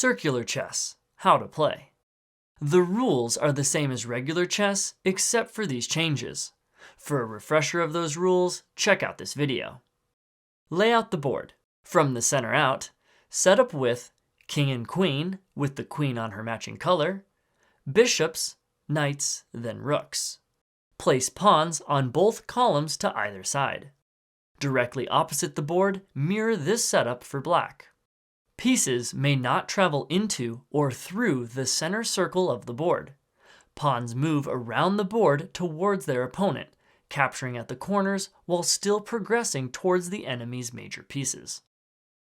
Circular chess. How to play. The rules are the same as regular chess, except for these changes. For a refresher of those rules, check out this video. Lay out the board. From the center out, set up with king and queen, with the queen on her matching color, bishops, knights, then rooks. Place pawns on both columns to either side. Directly opposite the board, mirror this setup for black. Pieces may not travel into or through the center circle of the board. Pawns move around the board towards their opponent, capturing at the corners while still progressing towards the enemy's major pieces.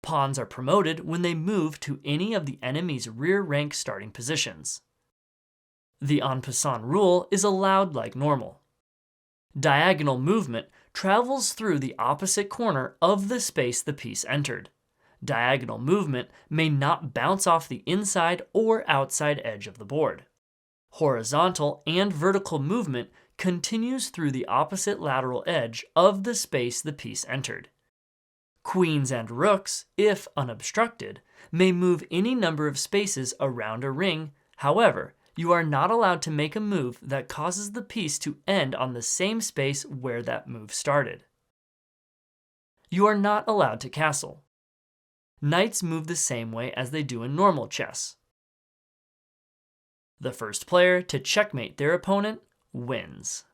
Pawns are promoted when they move to any of the enemy's rear rank starting positions. The en passant rule is allowed like normal. Diagonal movement travels through the opposite corner of the space the piece entered. Diagonal movement may not bounce off the inside or outside edge of the board. Horizontal and vertical movement continues through the opposite lateral edge of the space the piece entered. Queens and rooks, if unobstructed, may move any number of spaces around a ring. However, you are not allowed to make a move that causes the piece to end on the same space where that move started. You are not allowed to castle. Knights move the same way as they do in normal chess. The first player to checkmate their opponent wins.